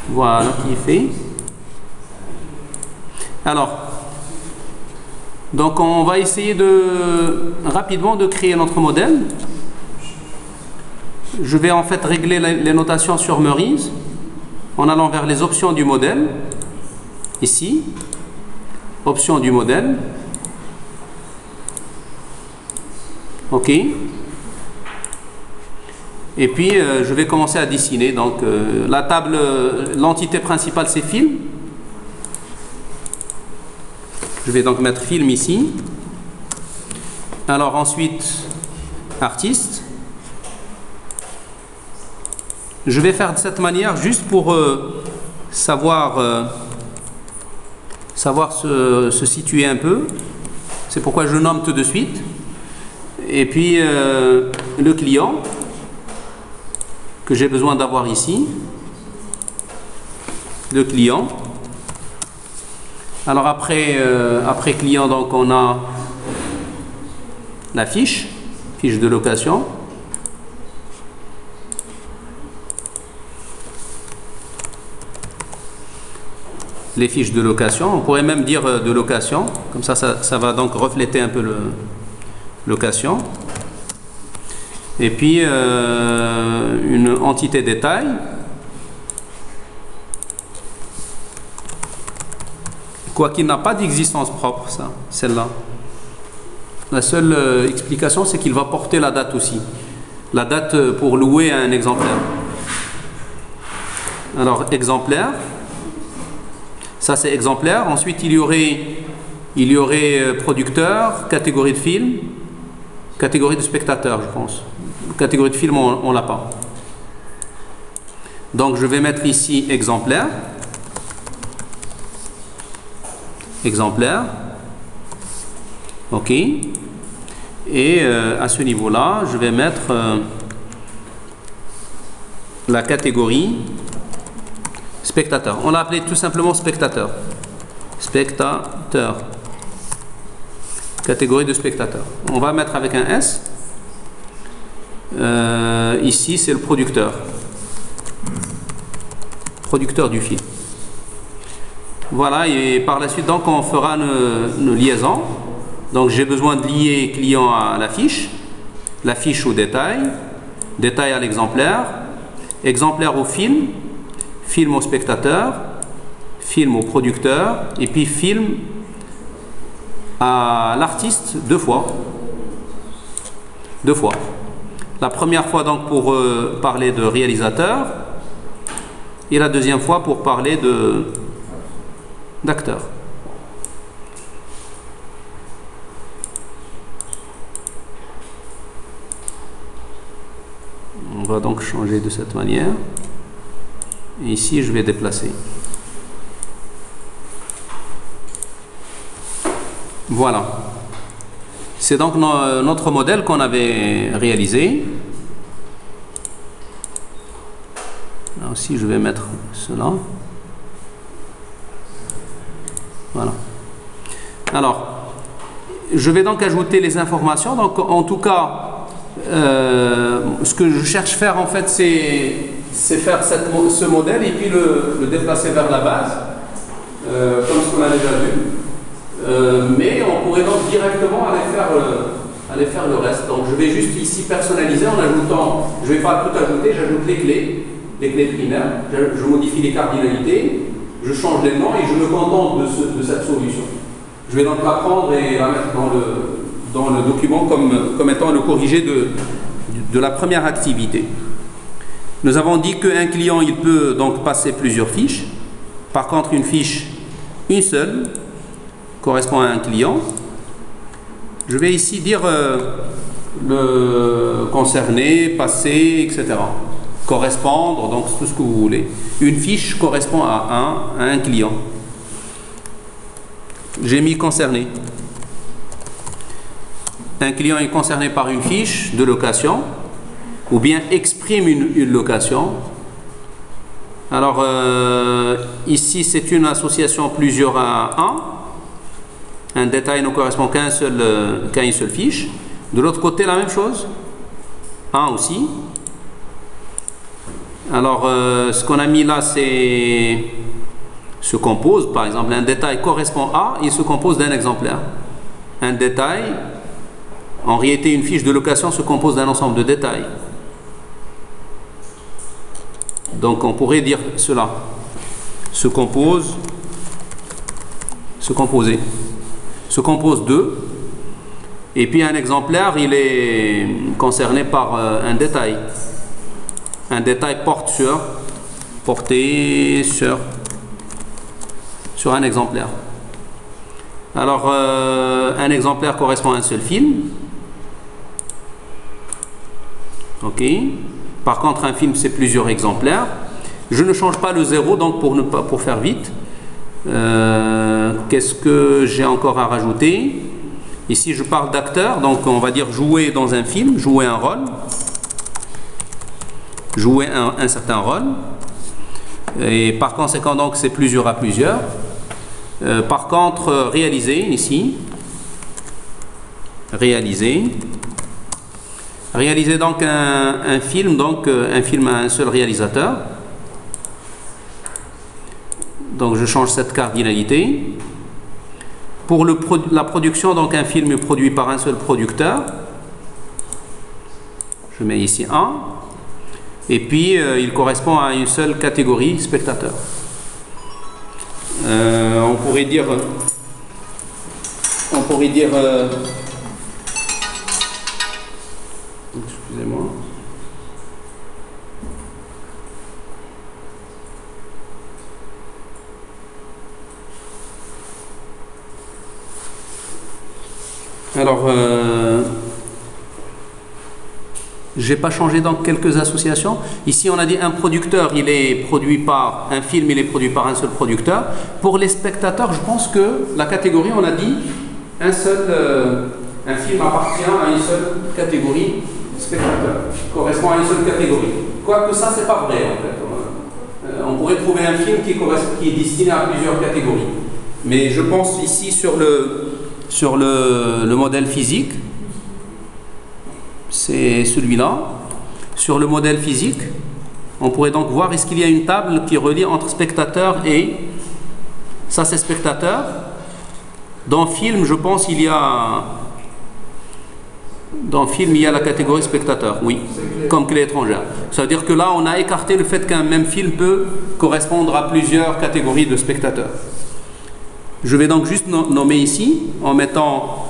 Voilà qui est fait. Alors, donc on va essayer rapidement de créer notre modèle. Je vais en fait régler les notations sur Meurize en allant vers les options du modèle. Ici, options du modèle. OK. Et puis je vais commencer à dessiner. Donc la table, l'entité principale c'est film. Je vais donc mettre film ici. Alors ensuite artiste. Je vais faire de cette manière juste pour savoir se situer un peu. C'est pourquoi je nomme tout de suite. Et puis le client que j'ai besoin d'avoir ici. Le client. Alors après client, donc on a la fiche de location. Les fiches de location, on pourrait même dire de location, comme ça va donc refléter un peu le location. Et puis une entité détail. Quoiqu'il n'a pas d'existence propre, ça, celle-là. La seule explication, c'est qu'il va porter la date aussi. La date pour louer un exemplaire. Alors, exemplaire. Ça, c'est exemplaire. Ensuite, il y aurait producteur, catégorie de film, catégorie de spectateur, je pense. Catégorie de film, on l'a pas. Donc, je vais mettre ici exemplaire. Exemplaire. OK. Et à ce niveau-là, je vais mettre la catégorie spectateur. On l'a appelé tout simplement spectateur. Spectateur. Catégorie de spectateur. On va mettre avec un S. Ici, c'est le producteur. Producteur du film. Voilà, et par la suite, donc, on fera une liaison. Donc, j'ai besoin de lier client à la fiche au détail, détail à l'exemplaire, exemplaire au film, film au spectateur, film au producteur, et puis film à l'artiste deux fois. Deux fois. La première fois, donc, pour parler de réalisateur, et la deuxième fois pour parler d'acteur. On va donc changer de cette manière. Et ici, je vais déplacer. Voilà. C'est donc notre modèle qu'on avait réalisé. Là aussi, je vais mettre cela. Voilà. Alors, je vais donc ajouter les informations. Donc, en tout cas, ce que je cherche à faire, en fait, c'est faire ce modèle et puis le déplacer vers la base, comme ce qu'on a déjà vu. Mais on pourrait donc directement aller faire le reste. Donc, je vais juste ici personnaliser en ajoutant, je ne vais pas tout ajouter, j'ajoute les clés primaires, je modifie les cardinalités. Je change les noms et je me contente de cette solution. Je vais donc la prendre et la mettre dans le document comme étant le corrigé de la première activité. Nous avons dit qu'un client, il peut donc passer plusieurs fiches. Par contre, une fiche, une seule, correspond à un client. Je vais ici dire le concerné, passé, etc. Correspondre, donc tout ce que vous voulez. Une fiche correspond à un client. J'ai mis concerné. Un client est concerné par une fiche de location ou bien exprime une location. Alors ici c'est une association plusieurs à un détail ne correspond qu'à une seule fiche. De l'autre côté la même chose, un aussi. Alors, ce qu'on a mis là, c'est se compose, par exemple, un détail correspond à, il se compose d'un exemplaire. Un détail, en réalité, une fiche de location se compose d'un ensemble de détails. Donc, on pourrait dire cela. Se compose, se composer. Se compose de, et puis un exemplaire, il est concerné par un détail. Un détail porte sur, porté sur un exemplaire. Alors, un exemplaire correspond à un seul film. Ok. Par contre, un film, c'est plusieurs exemplaires. Je ne change pas le 0, donc pour faire vite. Qu'est-ce que j'ai encore à rajouter? Ici, je parle d'acteur, donc on va dire jouer dans un film, jouer un rôle. Jouer un certain rôle. Et par conséquent, donc, c'est plusieurs à plusieurs. Par contre, réaliser, ici. Réaliser. Réaliser donc un film, donc un film à un seul réalisateur. Donc je change cette cardinalité. Pour la production, donc un film est produit par un seul producteur. Je mets ici 1. Et puis il correspond à une seule catégorie spectateur. On pourrait dire excusez-moi. Alors, j'ai pas changé dans quelques associations. Ici, on a dit un producteur, il est produit par un film, il est produit par un seul producteur. Pour les spectateurs, je pense que la catégorie, on a dit un film appartient à une seule catégorie spectateur, correspond à une seule catégorie. Quoique ça, c'est pas vrai en fait. On pourrait trouver un film qui est destiné à plusieurs catégories. Mais je pense ici sur le modèle physique, c'est celui-là. Sur le modèle physique, on pourrait donc voir, est-ce qu'il y a une table qui relie entre spectateur et... Ça, c'est spectateur. Dans film, je pense il y a... Dans film, il y a la catégorie spectateur, oui, comme clé étrangère. Ça veut dire que là, on a écarté le fait qu'un même film peut correspondre à plusieurs catégories de spectateurs. Je vais donc juste nommer ici, en mettant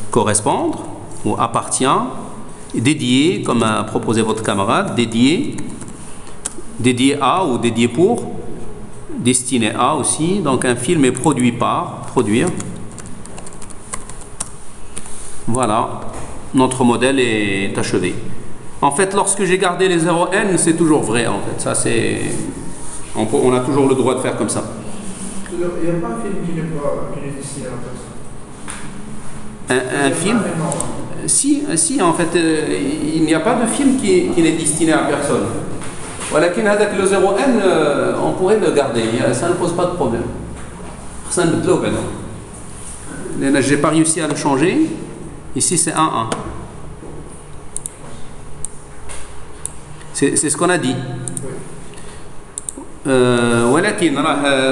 correspondre, ou appartient, dédié, comme a proposé votre camarade, dédié à ou dédié pour, destiné à aussi. Donc un film est produit par, produire. Voilà, notre modèle est achevé. En fait, lorsque j'ai gardé les 0n, c'est toujours vrai en fait. Ça, c'est... On a toujours le droit de faire comme ça. Il n'y a pas un film qui n'est destiné à personne. Un film? Si, en fait, il n'y a pas de film qui n'est destiné à personne. Voilà, avec le 0n, on pourrait le garder. Ça ne pose pas de problème. Ça ne me j'ai pas réussi à le changer. Ici, c'est 1-1. C'est ce qu'on a dit.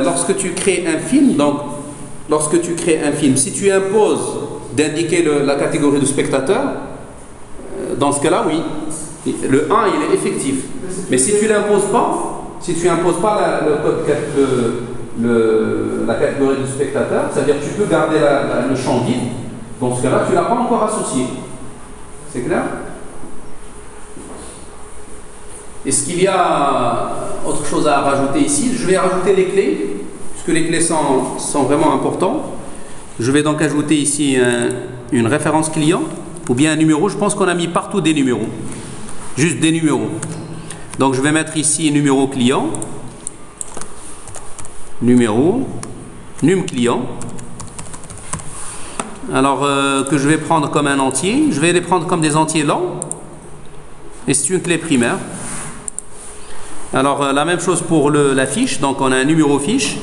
Lorsque tu crées un film, si tu imposes d'indiquer la catégorie de spectateur, dans ce cas-là, oui, le 1 il est effectif. Mais si tu l'imposes pas, la catégorie de spectateur, c'est-à-dire que tu peux garder le champ vide. Dans ce cas-là, tu ne l'as pas encore associé. C'est clair? Est-ce qu'il y a autre chose à rajouter ici? Je vais rajouter les clés, puisque les clés sont vraiment importantes. Je vais donc ajouter ici une référence client, ou bien un numéro. Je pense qu'on a mis partout des numéros. Juste des numéros. Donc je vais mettre ici numéro client, numéro, num client. Alors que je vais prendre comme un entier, je vais les prendre comme des entiers longs, et c'est une clé primaire. Alors la même chose pour la fiche, donc on a un numéro fiche,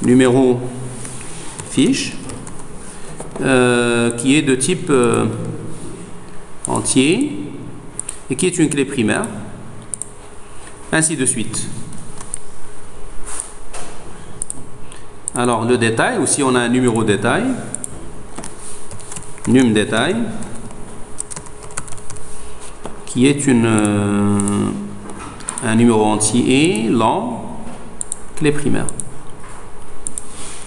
numéro fiche, qui est de type entier, et qui est une clé primaire, ainsi de suite. Alors le détail, aussi on a un numéro détail, num détail, qui est un numéro entier lent, clé primaire.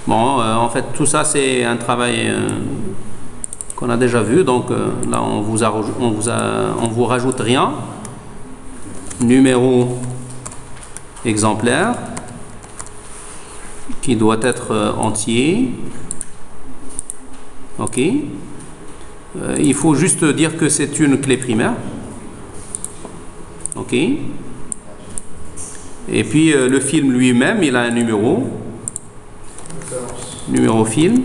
Bon, en fait tout ça c'est un travail qu'on a déjà vu, donc là on vous rajoute rien. Numéro exemplaire qui doit être entier. Ok. Il faut juste dire que c'est une clé primaire. Ok. Et puis le film lui-même, il a un numéro. Numéro film.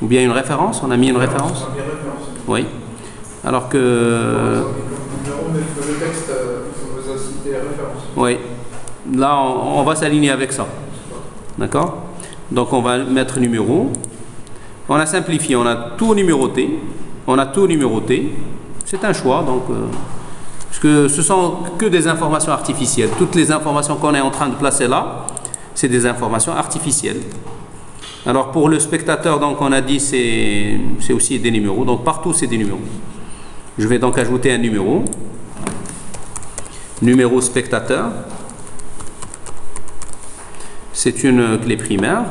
Ou bien une référence. On a mis une référence. Oui. Alors que le texte vous a cité la référence. oui. Là, on va s'aligner avec ça. D'accord? Donc, on va mettre numéro. On a simplifié. On a tout numéroté. On a tout numéroté. C'est un choix. Donc, parce que ce sont que des informations artificielles. Toutes les informations qu'on est en train de placer là, c'est des informations artificielles. Alors, pour le spectateur, donc, on a dit c'est aussi des numéros. Donc, partout, c'est des numéros. Je vais donc ajouter un numéro. Numéro spectateur. C'est une clé primaire.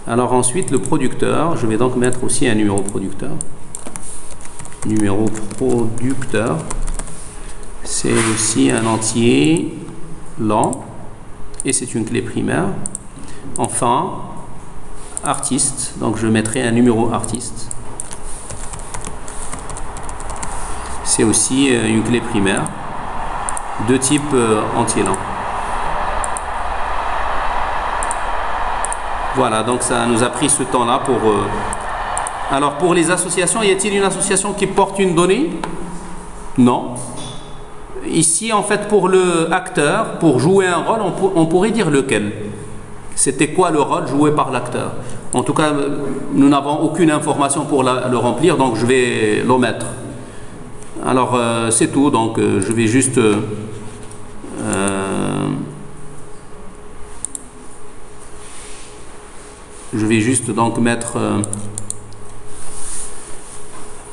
Alors ensuite, le producteur, je vais donc mettre aussi un numéro producteur. Numéro producteur, c'est aussi un entier lent et c'est une clé primaire. Enfin, artiste, donc je mettrai un numéro artiste. C'est aussi une clé primaire de type entier lent. Voilà, donc ça nous a pris ce temps-là pour... Alors, pour les associations, y a-t-il une association qui porte une donnée? Non. Ici, en fait, pour le acteur, pour jouer un rôle, on pourrait dire lequel? C'était quoi le rôle joué par l'acteur? En tout cas, nous n'avons aucune information pour le remplir, donc je vais l'omettre. Alors, c'est tout, donc je vais juste... je vais juste donc mettre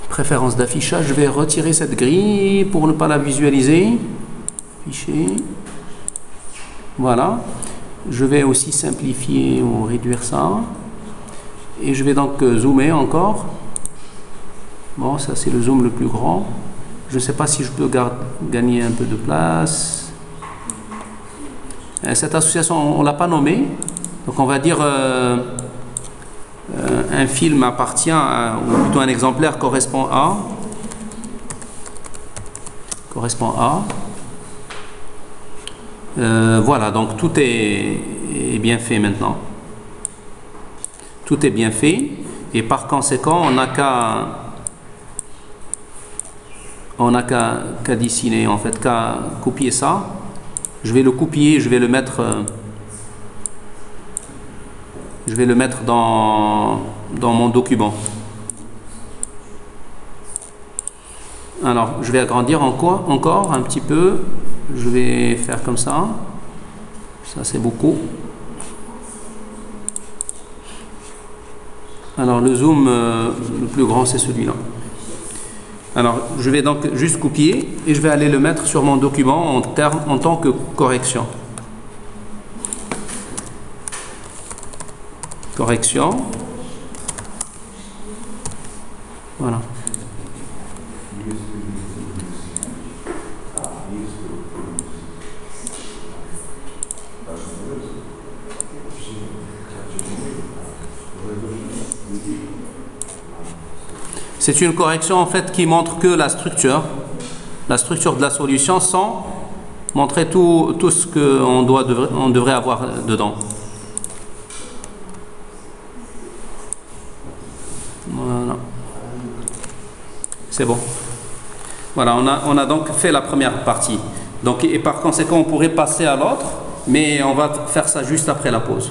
préférence d'affichage. Je vais retirer cette grille pour ne pas la visualiser. Fichier. Voilà. Je vais aussi simplifier ou réduire ça. Et je vais donc zoomer encore. Bon, ça c'est le zoom le plus grand. Je ne sais pas si je peux gagner un peu de place. Cette association, on ne l'a pas nommée. Donc on va dire... un film appartient à, ou plutôt un exemplaire correspond à voilà, donc tout est bien fait maintenant. Tout est bien fait et par conséquent on n'a qu'à dessiner, en fait, qu'à copier ça. Je vais le copier, je vais le mettre dans mon document. Alors, je vais agrandir encore un petit peu. Je vais faire comme ça. Ça, c'est beaucoup. Alors, le zoom le plus grand, c'est celui-là. Alors, je vais donc juste copier et je vais aller le mettre sur mon document en tant que correction. Correction. Voilà. C'est une correction en fait qui montre que la structure de la solution sans montrer tout ce qu'on devrait avoir dedans. Voilà. C'est bon. Voilà, on a donc fait la première partie. Donc, et par conséquent, on pourrait passer à l'autre, mais on va faire ça juste après la pause.